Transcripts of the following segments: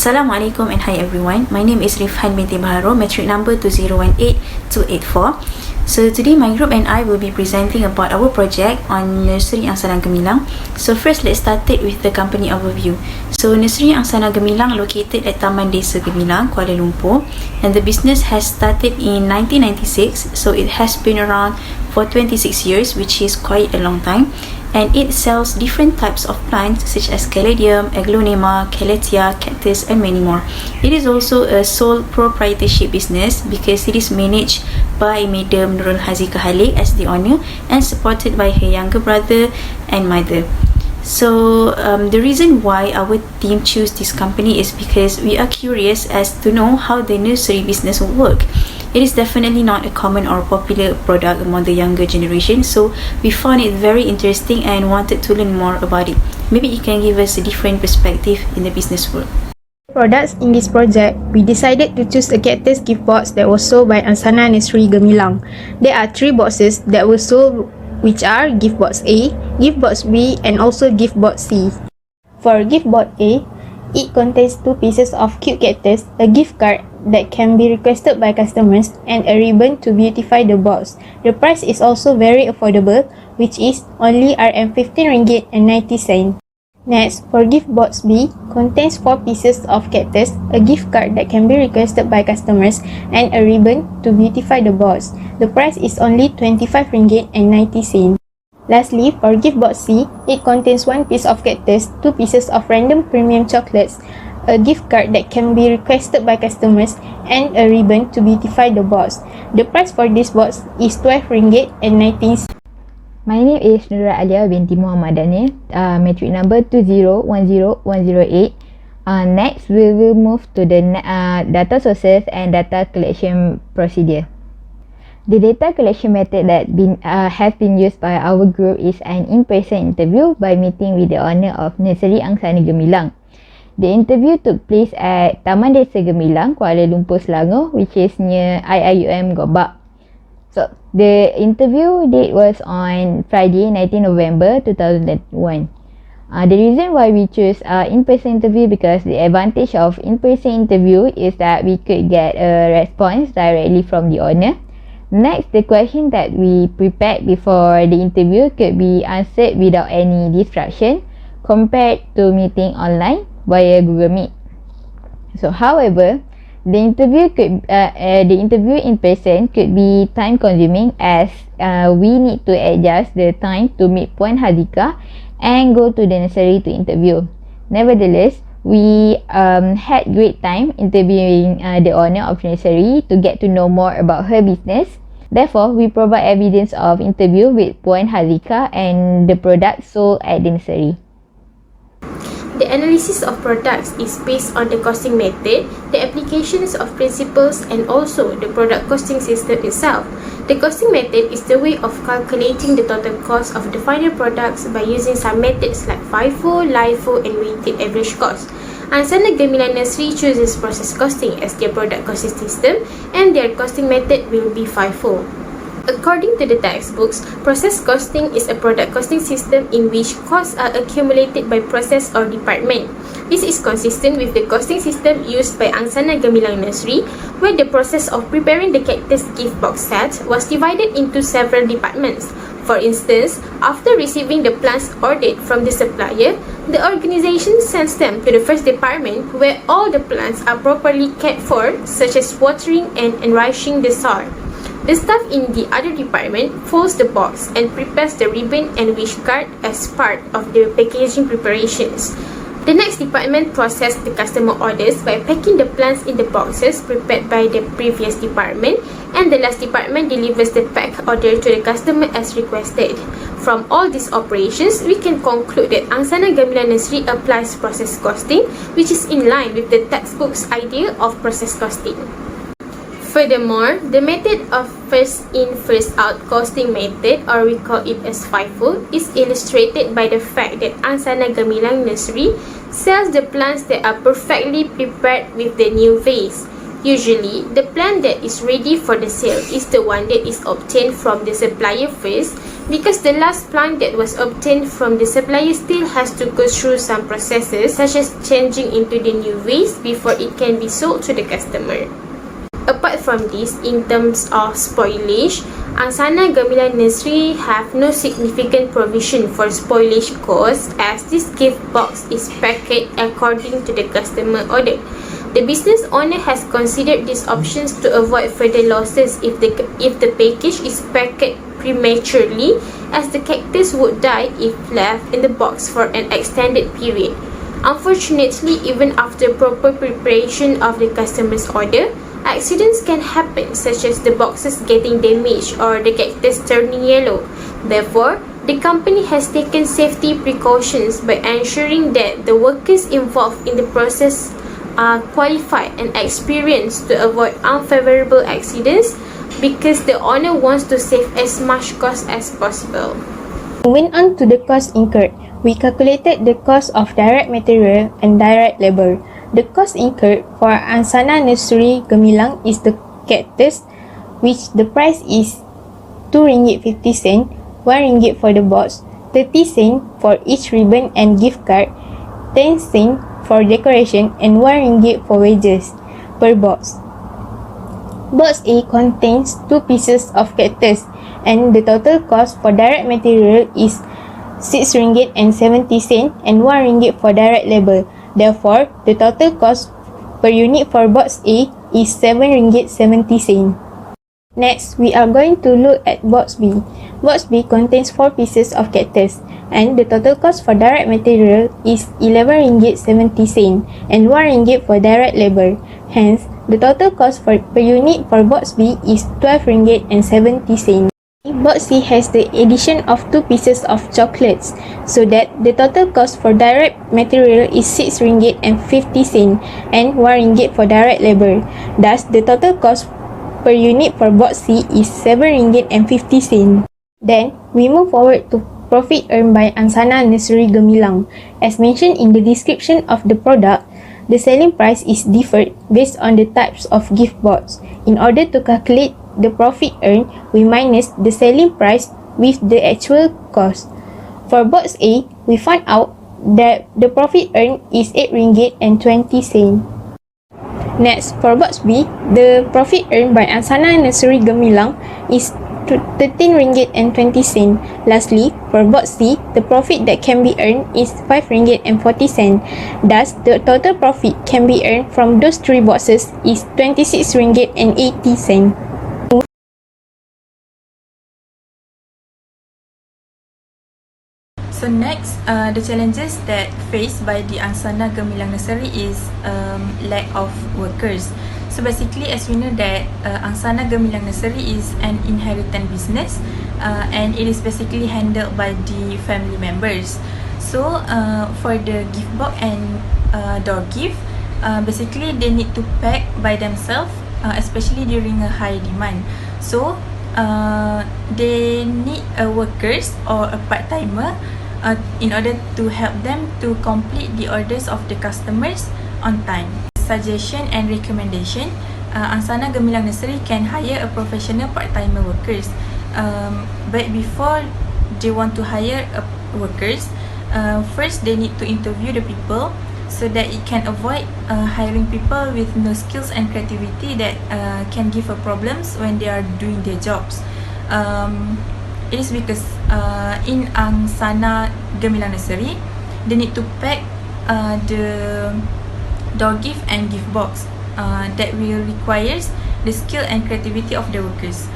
Assalamualaikum and hi everyone. My name is Rifhan binti Baharo, metric number 2018284. So today my group and I will be presenting about our project on Nursery Angsana Gemilang. So first let's start it with the company overview. So Nursery Angsana Gemilang located at Taman Desa Gemilang, Kuala Lumpur, and the business has started in 1996, so it has been around for 26 years, which is quite a long time. And it sells different types of plants such as caladium, aglaonema, calathea, cactus and many more. It is also a sole proprietorship business because it is managed by Madam Nurul Hazika Halik as the owner and supported by her younger brother and mother. So the reason why our team choose this company is because we are curious as to know how the nursery business will work. It is definitely not a common or popular product among the younger generation, so we found it very interesting and wanted to learn more about it. Maybe you can give us a different perspective in the business world. Products in this project, we decided to choose a cactus gift box that was sold by Angsana Nursery Gemilang. There are 3 boxes that were sold, which are gift box A, gift box B and also gift box C. For gift box A, it contains 2 pieces of cute cactus, a gift card that can be requested by customers and a ribbon to beautify the box. The price is also very affordable, which is only Rm15.90. Next, for gift box B, contains 4 pieces of cactus, a gift card that can be requested by customers and a ribbon to beautify the box. The price is only Rm25.90. Lastly, for gift box C, it contains 1 piece of cactus, 2 pieces of random premium chocolates, a gift card that can be requested by customers and a ribbon to beautify the box. The price for this box is Rm12.19. My name is Nurul Alia binti Muhammad Daniel, metric number 2010108. Next, we will move to the data sources and data collection procedure. The data collection method that has been used by our group is an in-person interview by meeting with the owner of Nursery Angsana Gemilang. The interview took place at Taman Desa Gemilang, Kuala Lumpur, Selangor, which is near IIUM Gobak. So, the interview date was on Friday, 19 November 2001. The reason why we choose in-person interview because the advantage of in-person interview is that we could get a response directly from the owner. Next, the question that we prepared before the interview could be answered without any distraction compared to meeting online via Google Meet. So, however, the interview in person could be time consuming as we need to adjust the time to meet Puan Hazika and go to the nursery to interview. Nevertheless, we had great time interviewing the owner of nursery to get to know more about her business. Therefore, we provide evidence of interview with Puan Hazika and the products sold at the nursery. The analysis of products is based on the costing method, the applications of principles and also the product costing system itself. The costing method is the way of calculating the total cost of the final products by using some methods like FIFO, LIFO and weighted average cost. Angsana Gemilang Nursery chooses process costing as their product costing system and their costing method will be FIFO. According to the textbooks, process costing is a product costing system in which costs are accumulated by process or department. This is consistent with the costing system used by Angsana Gemilang Nursery, where the process of preparing the cactus gift box set was divided into several departments. For instance, after receiving the plants ordered from the supplier, the organization sends them to the first department where all the plants are properly cared for, such as watering and enriching the soil. The staff in the other department folds the box and prepares the ribbon and wish card as part of the packaging preparations. The next department processes the customer orders by packing the plants in the boxes prepared by the previous department, and the last department delivers the packed order to the customer as requested. From all these operations, we can conclude that Angsana Gemilang Nursery applies process costing, which is in line with the textbook's idea of process costing. Furthermore, the method of first in first out costing method, or we call it as FIFO, is illustrated by the fact that Angsana Gemilang Nursery sells the plants that are perfectly prepared with the new vase. Usually, the plant that is ready for the sale is the one that is obtained from the supplier first, Because the last plant that was obtained from the supplier still has to go through some processes such as changing into the new waste before it can be sold to the customer. Apart from this, in terms of spoilage, Angsana Gemilang Nursery have no significant provision for spoilage costs as this gift box is packaged according to the customer order. The business owner has considered these options to avoid further losses if the package is packaged prematurely, as the cactus would die if left in the box for an extended period. Unfortunately, even after proper preparation of the customer's order, accidents can happen, such as the boxes getting damaged or the cactus turning yellow. Therefore, the company has taken safety precautions by ensuring that the workers involved in the process are qualified and experienced to avoid unfavorable accidents, because the owner wants to save as much cost as possible. Moving on to the cost incurred, we calculated the cost of direct material and direct labor. The cost incurred for Angsana Nursery Gemilang is the cactus, which the price is RM2.50, RM1 for the box, 30 cents for each ribbon and gift card, 10 cents for decoration, and RM1 for wages per box. Box A contains 2 pieces of cactus, and the total cost for direct material is RM6.70 and RM1 for direct labor. Therefore, the total cost per unit for box A is RM7.70. Next, we are going to look at box B. Box B contains 4 pieces of cactus, and the total cost for direct material is RM11.70 and RM1 for direct labor. Hence, the total cost per unit for box B is RM12.70. Box C has the addition of 2 pieces of chocolates, so that the total cost for direct material is RM6.50 and RM1 for direct labor. Thus, the total cost per unit for box C is RM7.50. Then, we move forward to profit earned by Angsana Nursery Gemilang. As mentioned in the description of the product, the selling price is differed based on the types of gift box. In order to calculate the profit earned, we minus the selling price with the actual cost. For box A, we find out that the profit earned is RM8.20. Next, for box B, the profit earned by Angsana Nursery Gemilang is RM13.20. Lastly, for box C, the profit that can be earned is RM5.40. Thus, the total profit can be earned from those 3 boxes is RM26.80. So next, the challenges that faced by the Angsana Gemilang Nursery is lack of workers. So basically, as we know that Angsana Gemilang Nursery is an inheritance business, and it is basically handled by the family members. So for the gift box and door gift, basically they need to pack by themselves, especially during a high demand. So they need workers or a part-timer in order to help them to complete the orders of the customers on time. Suggestion and recommendation, Angsana Gemilang Nursery can hire a professional part-timer workers, but before they want to hire workers, first they need to interview the people, so that it can avoid hiring people with no skills and creativity that can give problems when they are doing their jobs. It is because in Angsana Gemilang Nursery, they need to pack the door gift and gift box that will requires the skill and creativity of the workers.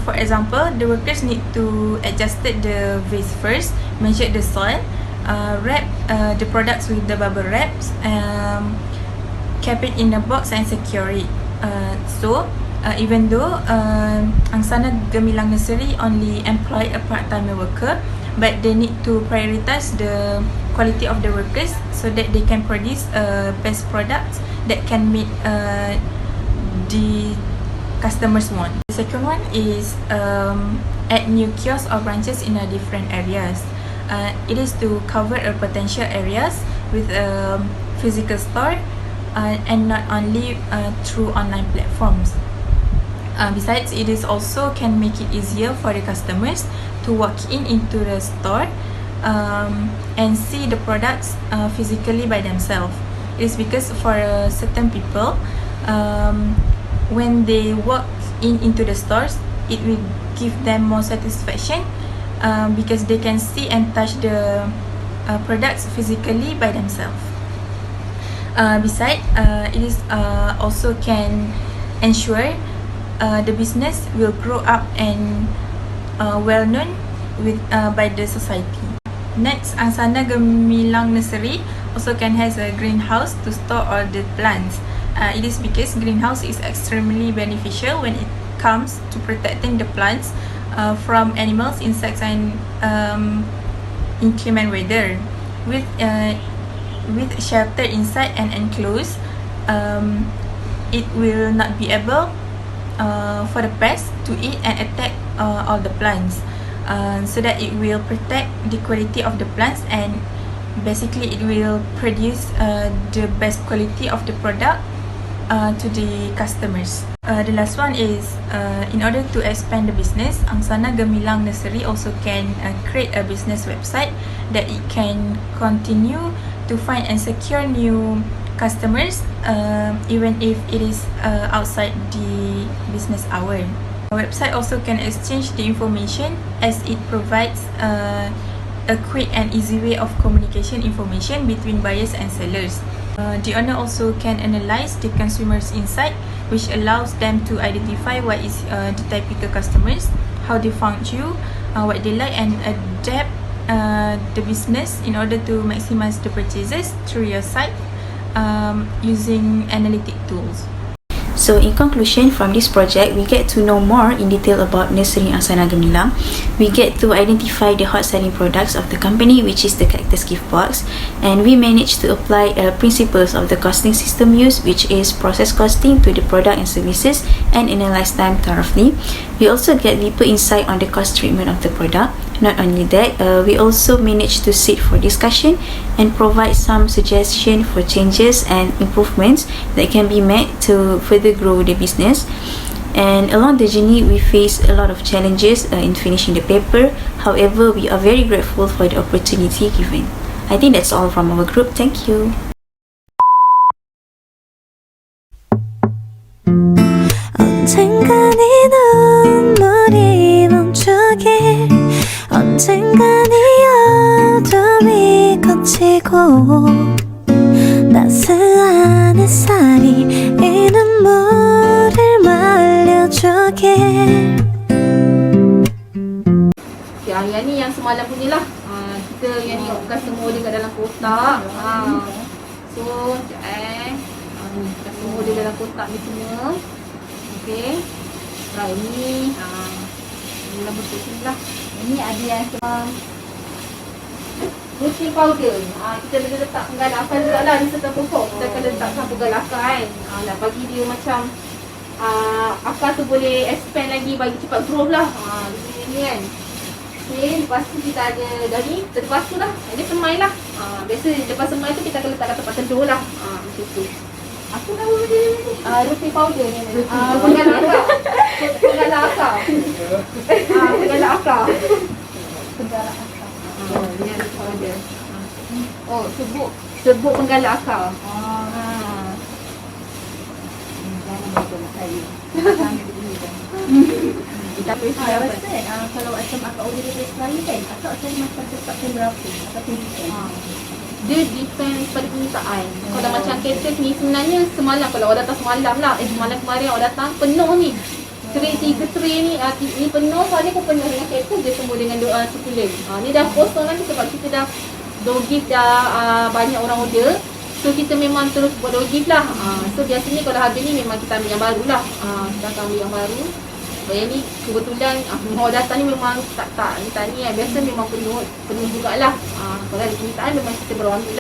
For example, the workers need to adjust the vase first, measure the soil, wrap the products with the bubble wraps, cap it in a box and secure it. Even though Angsana Gemilang Nursery only employ a part-time worker, but they need to prioritize the quality of the workers so that they can produce best products that can meet the customers want. The second one is add new kiosks or branches in different areas. It is to cover potential areas with a physical store and not only through online platforms. Besides, it is also can make it easier for the customers to walk into the store and see the products physically by themselves. It is because for certain people, when they walk into the stores, it will give them more satisfaction because they can see and touch the products physically by themselves. Besides, it is also can ensure the business will grow up and well known by the society. Next, Angsana Gemilang Nursery also can has a greenhouse to store all the plants. It is because greenhouse is extremely beneficial when it comes to protecting the plants from animals, insects, and inclement weather. With shelter inside and enclosed, it will not be able for the pests to eat and attack all the plants, so that it will protect the quality of the plants, and basically it will produce the best quality of the product to the customers. The last one is in order to expand the business, Angsana Gemilang Nursery also can create a business website that it can continue to find and secure new customers even if it is outside the business hour. The website also can exchange the information as it provides a quick and easy way of communication information between buyers and sellers. The owner also can analyze the consumers' insight, which allows them to identify what is the typical customers, how they found you, what they like, and adapt the business in order to maximize the purchases through your site using analytic tools. So in conclusion, from this project, we get to know more in detail about Nursery Angsana Gemilang. We get to identify the hot selling products of the company, which is the cactus gift box, and we managed to apply principles of the costing system used, which is process costing to the product and services, and analyze time thoroughly. We also get deeper insight on the cost treatment of the product. Not only that, we also managed to sit for discussion and provide some suggestion for changes and improvements that can be made to further grow the business. And along the journey, we faced a lot of challenges in finishing the paper. However, we are very grateful for the opportunity given. I think that's all from our group. Thank you. 언젠가 네 눈물이 멈추길, 언젠가 네 어둠이 거치고 따스한 햇살이 이 눈물을 말려주길. Yang ni yang semalam punya lah. Kita yang ni bukan semua dia kat dalam kotak. So, ni bukan semua dia dalam kotak ni semua. Okey. Nah, ini ni lah bentuk sini lah. Ini ada yang semua routine powder. Kita boleh letak penggalakan juga lah di serta pokok. Kita akan letakkan penggalakan. Nak bagi dia macam akar tu boleh expand lagi, bagi cepat growth lah. Ni kan. Okay, lepas tu kita ada dah ni, lepas tu lah dia semai lah. Biasa lepas semai tu kita akan letak kat tempat teduh lah. Macam tu. Apa nama dia ni? Routine powder ni. Penggala akar. Penggala akar. Penggala akar. Penggala akar. Ni ada powder. Oh, sebut penggala akar. Jangan betul nak saya. Tapi saya rasa kalau macam akak order dari sekali kan, akak saya macam tetapkan berapa ataupun dia depend pada permintaan. Kalau macam cactus ni sebenarnya semalam, kalau awak datang semalam lah, semalam kemarin awak datang penuh ni. Tray 3 tray ni ni penuh, soalnya pun penuh dengan cactus, dia semua dengan doa sukulent. Ni dah kosong lagi sebab kita dah door gift dah banyak orang order. So kita memang terus buat door gift lah. So biasanya kalau harga ni memang kita ambil yang baru lah. Kita akan ambil yang baru. Yang ni kebetulan orang datang ni memang tak ni biasa memang penuh jugalah. Kalau ada permintaan memang kita baru ambil.